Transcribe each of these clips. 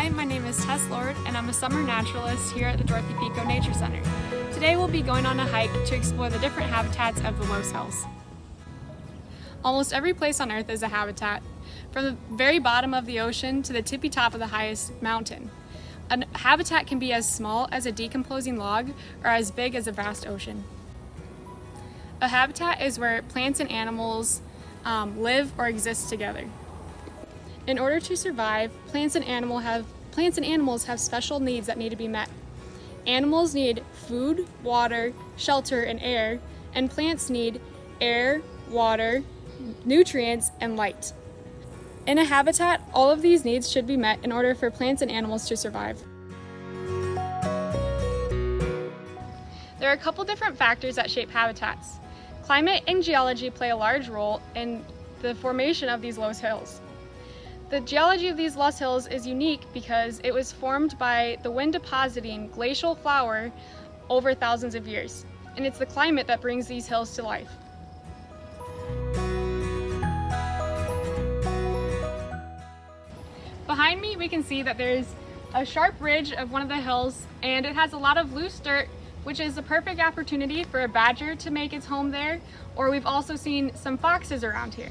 Hi, my name is Tess Lord, and I'm a summer naturalist here at the Dorothy Pico Nature Center. Today we'll be going on a hike to explore the different habitats of the Los Hills. Almost every place on Earth is a habitat, from the very bottom of the ocean to the tippy top of the highest mountain. A habitat can be as small as a decomposing log or as big as a vast ocean. A habitat is where plants and animals live or exist together. In order to survive, plants and animals have special needs that need to be met. Animals need food, water, shelter, and air, and plants need air, water, nutrients, and light. In a habitat, all of these needs should be met in order for plants and animals to survive. There are a couple different factors that shape habitats. Climate and geology play a large role in the formation of these Los Hills. The geology of these Los Hills is unique because it was formed by the wind depositing glacial flour over thousands of years, and it's the climate that brings these hills to life. Behind me we can see that there's a sharp ridge of one of the hills, and it has a lot of loose dirt, which is the perfect opportunity for a badger to make its home there, or we've also seen some foxes around here.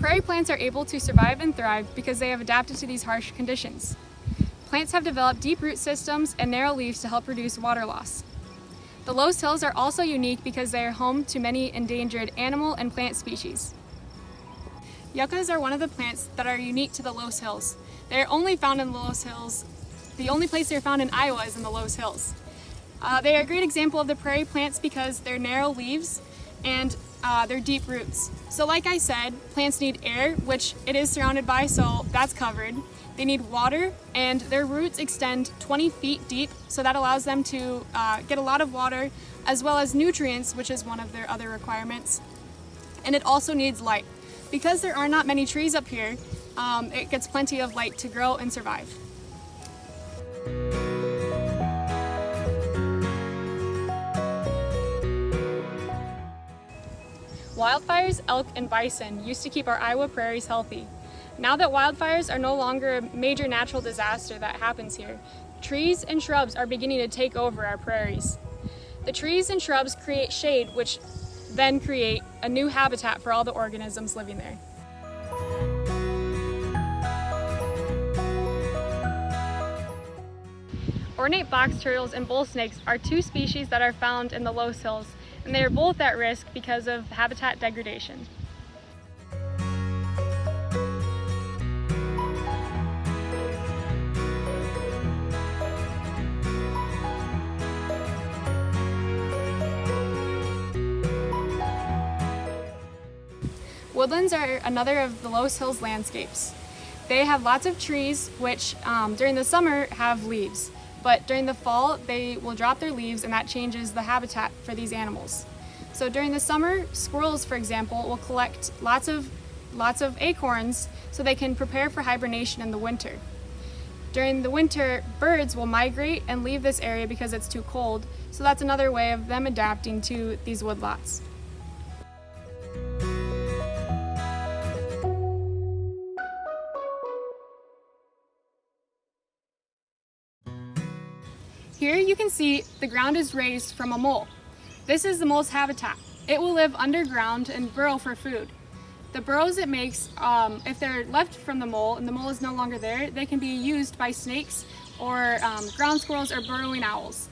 Prairie plants are able to survive and thrive because they have adapted to these harsh conditions. Plants have developed deep root systems and narrow leaves to help reduce water loss. The Los Hills are also unique because they are home to many endangered animal and plant species. Yuccas are one of the plants that are unique to the Los Hills. They are only found in the Los Hills. The only place they are found in Iowa is in the Los Hills. They are a great example of the prairie plants because they're narrow leaves and they're deep roots. So like I said, plants need air, which it is surrounded by, so that's covered. They need water, and their roots extend 20 feet deep, so that allows them to get a lot of water, as well as nutrients, which is one of their other requirements. And it also needs light. Because there are not many trees up here, it gets plenty of light to grow and survive. Wildfires, elk, and bison used to keep our Iowa prairies healthy. Now that wildfires are no longer a major natural disaster that happens here, trees and shrubs are beginning to take over our prairies. The trees and shrubs create shade, which then create a new habitat for all the organisms living there. Ornate box turtles and bull snakes are two species that are found in the Los Hills, and they are both at risk because of habitat degradation. Woodlands are another of the Los Hills landscapes. They have lots of trees which during the summer have leaves, but during the fall they will drop their leaves, and that changes the habitat for these animals. So during the summer, squirrels, for example, will collect lots of acorns so they can prepare for hibernation in the winter. During the winter, birds will migrate and leave this area because it's too cold, so that's another way of them adapting to these woodlots. Here you can see the ground is raised from a mole. This is the mole's habitat. It will live underground and burrow for food. The burrows it makes, if they're left from the mole and the mole is no longer there, they can be used by snakes or ground squirrels or burrowing owls.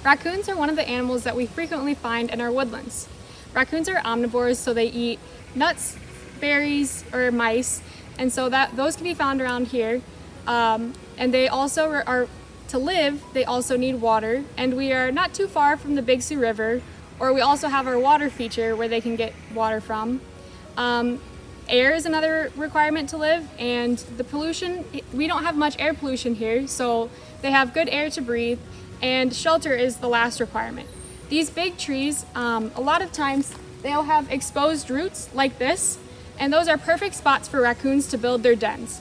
Raccoons are one of the animals that we frequently find in our woodlands. Raccoons are omnivores, so they eat nuts, berries, or mice, and so those can be found around here. And they also are, to live, they also need water, and we are not too far from the Big Sioux River, or we also have our water feature where they can get water from. Air is another requirement to live, and the pollution, we don't have much air pollution here, so they have good air to breathe, and shelter is the last requirement. These big trees, a lot of times they'll have exposed roots like this, and those are perfect spots for raccoons to build their dens.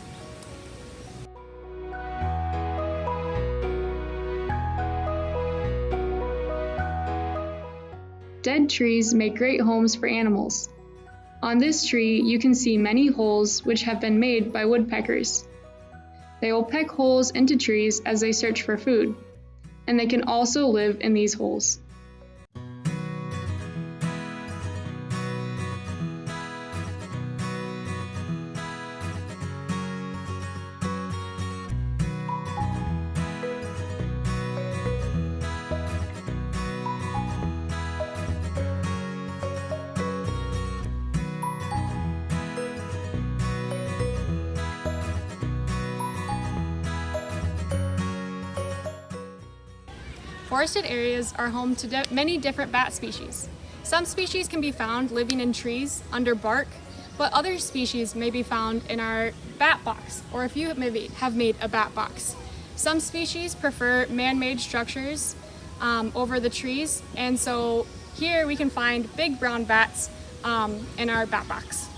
Dead trees make great homes for animals. On this tree, you can see many holes which have been made by woodpeckers. They will peck holes into trees as they search for food, and they can also live in these holes. Forested areas are home to many different bat species. Some species can be found living in trees under bark, but other species may be found in our bat box, or if you maybe have made a bat box. Some species prefer man-made structures over the trees, and so here we can find big brown bats in our bat box.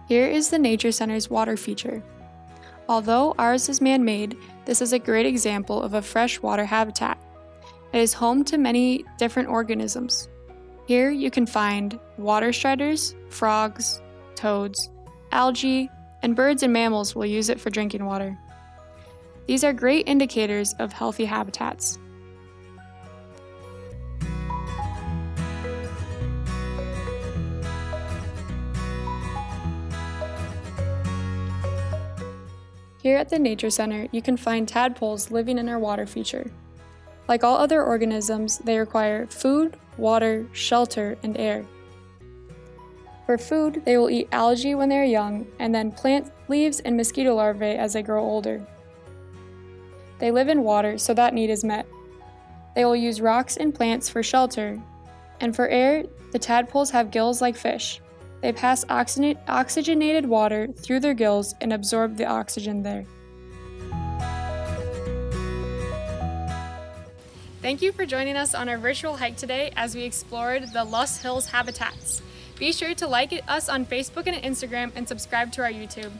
Here is the Nature Center's water feature. Although ours is man-made, this is a great example of a freshwater habitat. It is home to many different organisms. Here you can find water striders, frogs, toads, algae, and birds and mammals will use it for drinking water. These are great indicators of healthy habitats. Here at the Nature Center, you can find tadpoles living in our water feature. Like all other organisms, they require food, water, shelter, and air. For food, they will eat algae when they are young, and then plant leaves and mosquito larvae as they grow older. They live in water, so that need is met. They will use rocks and plants for shelter, and for air, the tadpoles have gills like fish. They pass oxygenated water through their gills and absorb the oxygen there. Thank you for joining us on our virtual hike today as we explored the Loess Hills habitats. Be sure to like us on Facebook and Instagram and subscribe to our YouTube.